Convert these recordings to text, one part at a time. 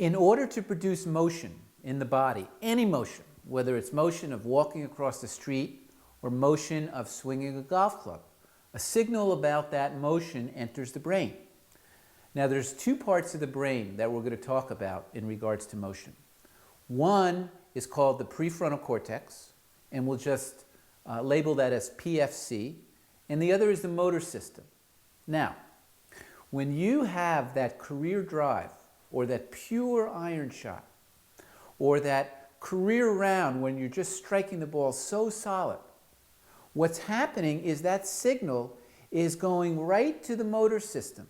In order to produce motion in the body, any motion, whether it's motion of walking across the street or motion of swinging a golf club, a signal about that motion enters the brain. Now there's two parts of the brain that we're going to talk about in regards to motion. One is called the prefrontal cortex, and we'll just label that as PFC, and the other is the motor system. Now, when you have that career drive, or that pure iron shot, or that career round when you're just striking the ball so solid, what's happening is that signal is going right to the motor system.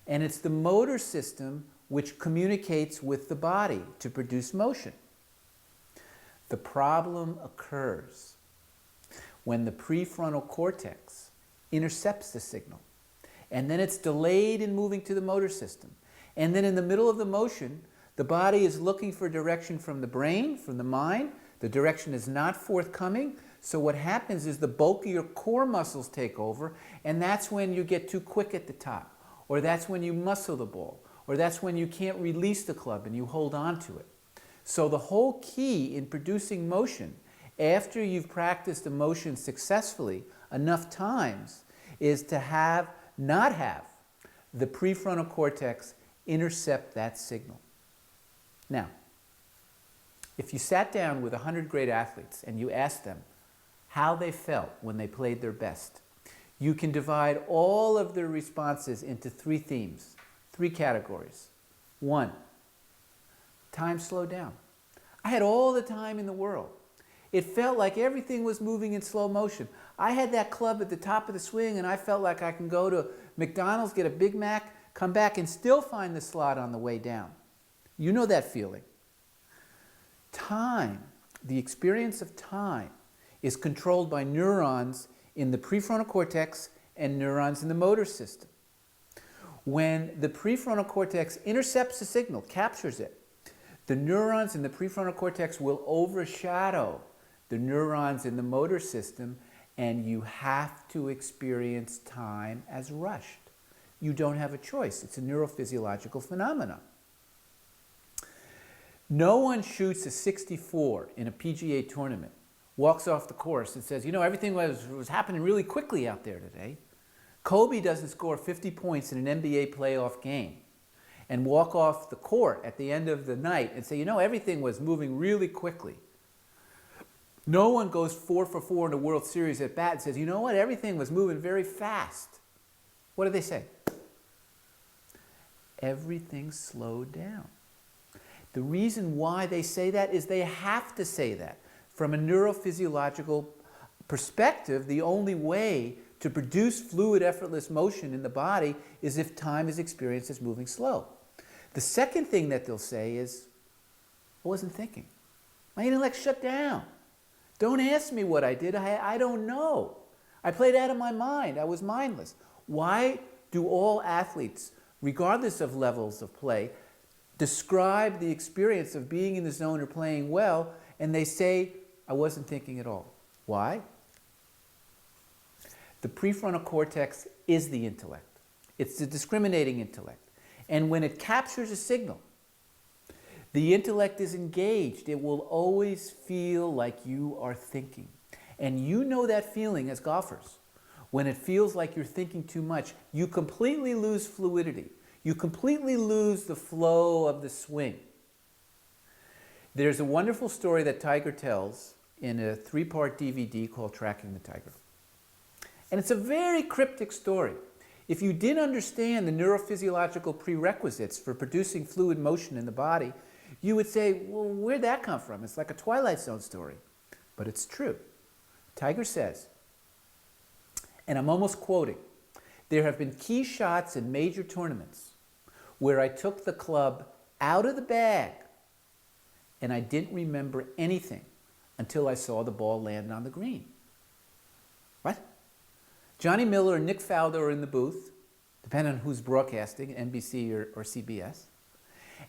And it's the motor system which communicates with the body to produce motion. The problem occurs when the prefrontal cortex intercepts the signal, and then it's delayed in moving to the motor system. And then in the middle of the motion, the body is looking for direction from the brain, from the mind. The direction is not forthcoming. So what happens is the bulkier core muscles take over, and that's when you get too quick at the top, or that's when you muscle the ball, or that's when you can't release the club and you hold on to it. So the whole key in producing motion, after you've practiced the motion successfully enough times, is to not have the prefrontal cortex intercept that signal. Now, if you sat down with 100 great athletes and you asked them how they felt when they played their best, you can divide all of their responses into three themes, three categories. One, time slowed down. I had all the time in the world. It felt like everything was moving in slow motion. I had that club at the top of the swing and I felt like I can go to McDonald's, get a Big Mac, come back and still find the slot on the way down. You know that feeling. Time, the experience of time, is controlled by neurons in the prefrontal cortex and neurons in the motor system. When the prefrontal cortex intercepts the signal, captures it, the neurons in the prefrontal cortex will overshadow the neurons in the motor system, and you have to experience time as rushed. You don't have a choice. It's a neurophysiological phenomenon. No one shoots a 64 in a PGA tournament, walks off the course and says, you know, everything was happening really quickly out there today. Kobe doesn't score 50 points in an NBA playoff game and walk off the court at the end of the night and say, you know, everything was moving really quickly. No one goes 4 for 4 in the World Series at bat and says, you know what, everything was moving very fast. What do they say? Everything slowed down. The reason why they say that is they have to say that. From a neurophysiological perspective, the only way to produce fluid, effortless motion in the body is if time is experienced as moving slow. The second thing that they'll say is, I wasn't thinking. My intellect shut down. Don't ask me what I did. I don't know. I played out of my mind. I was mindless. Why do all athletes, regardless of levels of play, describe the experience of being in the zone or playing well, and they say, I wasn't thinking at all? Why? The prefrontal cortex is the intellect. It's the discriminating intellect. And when it captures a signal, the intellect is engaged. It will always feel like you are thinking. And you know that feeling as golfers. When it feels like you're thinking too much, you completely lose fluidity. You completely lose the flow of the swing. There's a wonderful story that Tiger tells in a 3-part DVD called Tracking the Tiger. And it's a very cryptic story. If you did understand the neurophysiological prerequisites for producing fluid motion in the body, you would say, well, where'd that come from? It's like a Twilight Zone story. But it's true. Tiger says, and I'm almost quoting, there have been key shots in major tournaments where I took the club out of the bag and I didn't remember anything until I saw the ball land on the green. What? Johnny Miller and Nick Faldo are in the booth, depending on who's broadcasting, NBC or CBS.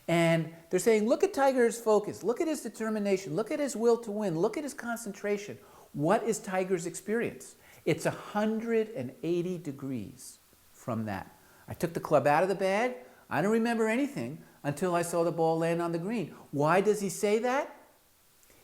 And they're saying, look at Tiger's focus, look at his determination, look at his will to win, look at his concentration. What is Tiger's experience? It's 180 degrees from that. I took the club out of the bag. I don't remember anything until I saw the ball land on the green. Why does he say that?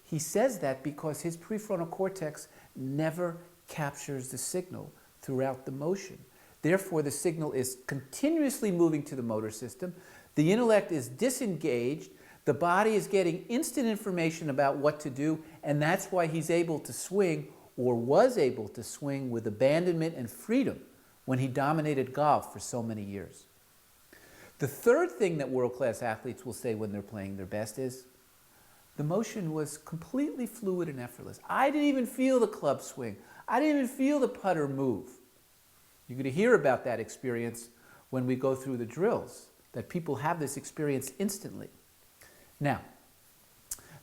He says that because his prefrontal cortex never captures the signal throughout the motion. Therefore, the signal is continuously moving to the motor system. The intellect is disengaged. The body is getting instant information about what to do, and that's why he's able to swing, or was able to swing, with abandonment and freedom when he dominated golf for so many years. The third thing that world-class athletes will say when they're playing their best is, the motion was completely fluid and effortless. I didn't even feel the club swing. I didn't even feel the putter move. You're going to hear about that experience when we go through the drills, that people have this experience instantly. Now,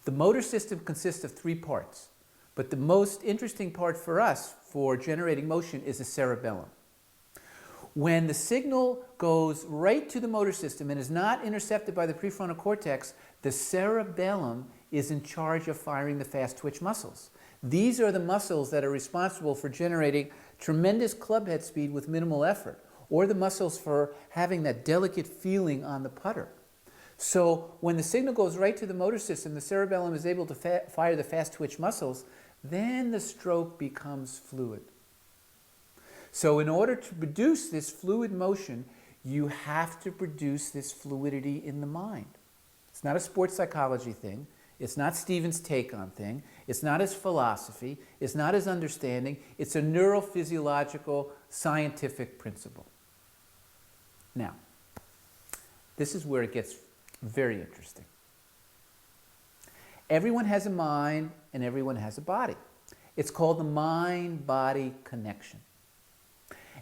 the motor system consists of 3 parts, but the most interesting part for us for generating motion is the cerebellum. When the signal goes right to the motor system and is not intercepted by the prefrontal cortex, the cerebellum is in charge of firing the fast twitch muscles. These are the muscles that are responsible for generating tremendous club head speed with minimal effort, or the muscles for having that delicate feeling on the putter. So when the signal goes right to the motor system, the cerebellum is able to fire the fast twitch muscles, then the stroke becomes fluid. So in order to produce this fluid motion, you have to produce this fluidity in the mind. It's not a sports psychology thing. It's not Stephen's take on thing. It's not his philosophy. It's not his understanding. It's a neurophysiological scientific principle. Now, this is where it gets very interesting. Everyone has a mind and everyone has a body. It's called the mind-body connection.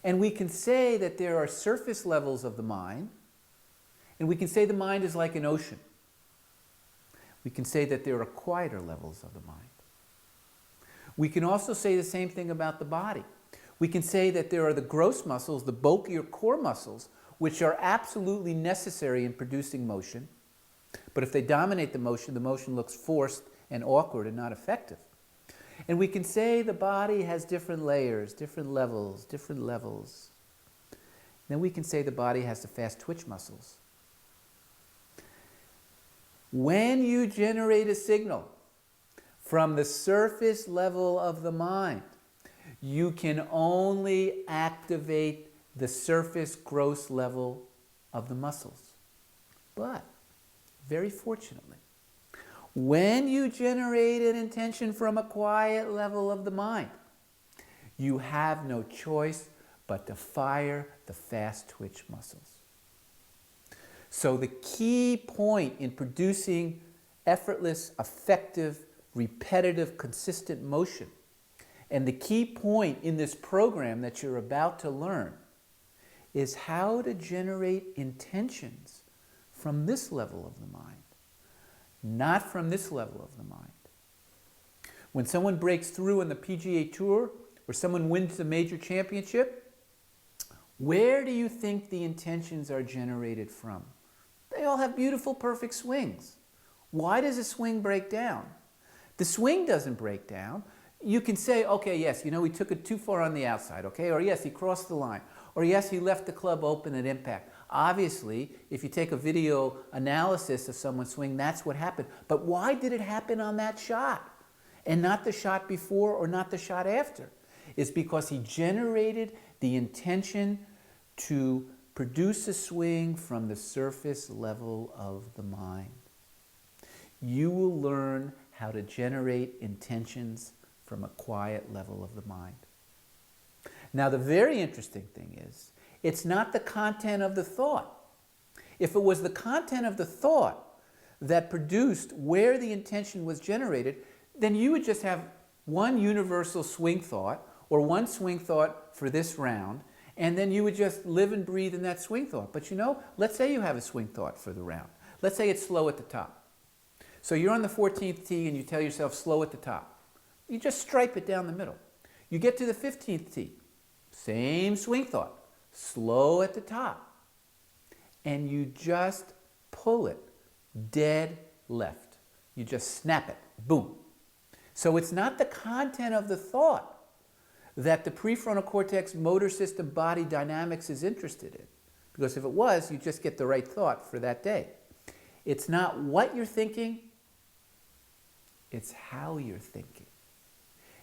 And we can say that there are surface levels of the mind, and we can say the mind is like an ocean. We can say that there are quieter levels of the mind. We can also say the same thing about the body. We can say that there are the gross muscles, the bulkier core muscles, which are absolutely necessary in producing motion. But if they dominate the motion looks forced and awkward and not effective. And we can say the body has different layers, different levels, different levels. Then we can say the body has the fast twitch muscles. When you generate a signal from the surface level of the mind, you can only activate the surface gross level of the muscles. But, very fortunately, when you generate an intention from a quiet level of the mind, you have no choice but to fire the fast twitch muscles. So the key point in producing effortless, effective, repetitive, consistent motion, and the key point in this program that you're about to learn, is how to generate intentions from this level of the mind, not from this level of the mind. When someone breaks through on the PGA Tour, or someone wins a major championship, where do you think the intentions are generated from? They all have beautiful, perfect swings. Why does a swing break down? The swing doesn't break down. You can say, okay, yes, you know, he took it too far on the outside, okay? Or yes, he crossed the line. Or yes, he left the club open at impact. Obviously, if you take a video analysis of someone's swing, that's what happened. But why did it happen on that shot and not the shot before or not the shot after? It's because he generated the intention to produce a swing from the surface level of the mind. You will learn how to generate intentions from a quiet level of the mind. Now, the very interesting thing is, it's not the content of the thought. If it was the content of the thought that produced where the intention was generated, then you would just have one universal swing thought, or one swing thought for this round, and then you would just live and breathe in that swing thought. But you know, let's say you have a swing thought for the round. Let's say it's slow at the top. So you're on the 14th tee and you tell yourself slow at the top. You just stripe it down the middle. You get to the 15th tee. Same swing thought. Slow at the top. And you just pull it dead left. You just snap it. Boom. So it's not the content of the thought that the prefrontal cortex motor system body dynamics is interested in. Because if it was, you just get the right thought for that day. It's not what you're thinking, it's how you're thinking.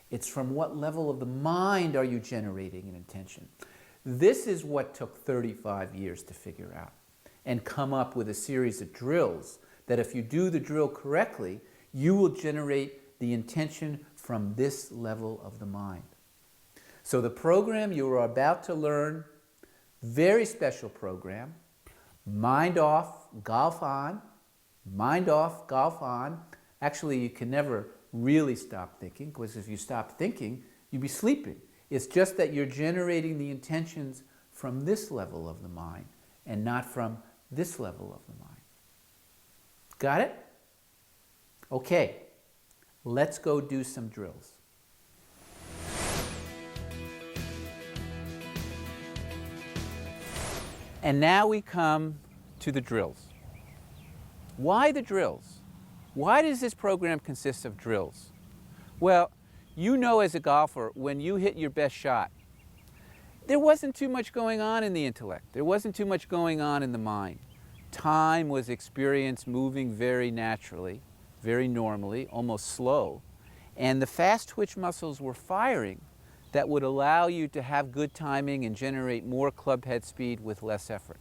It's from what level of the mind are you generating an intention. This is what took 35 years to figure out and come up with a series of drills that if you do the drill correctly, you will generate the intention from this level of the mind. So the program you are about to learn, very special program, mind off, golf on, mind off, golf on. Actually, you can never really stop thinking, because if you stop thinking, you'd be sleeping. It's just that you're generating the intentions from this level of the mind and not from this level of the mind. Got it? Okay, let's go do some drills. And now we come to the drills. Why the drills? Why does this program consist of drills? Well, you know as a golfer, when you hit your best shot, there wasn't too much going on in the intellect. There wasn't too much going on in the mind. Time was experienced moving very naturally, very normally, almost slow. And the fast twitch muscles were firing that would allow you to have good timing and generate more club head speed with less effort.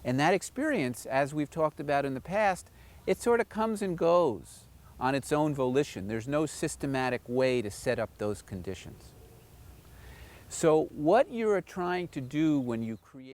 And that experience, as we've talked about in the past, it sort of comes and goes on its own volition. There's no systematic way to set up those conditions. So what you're trying to do when you create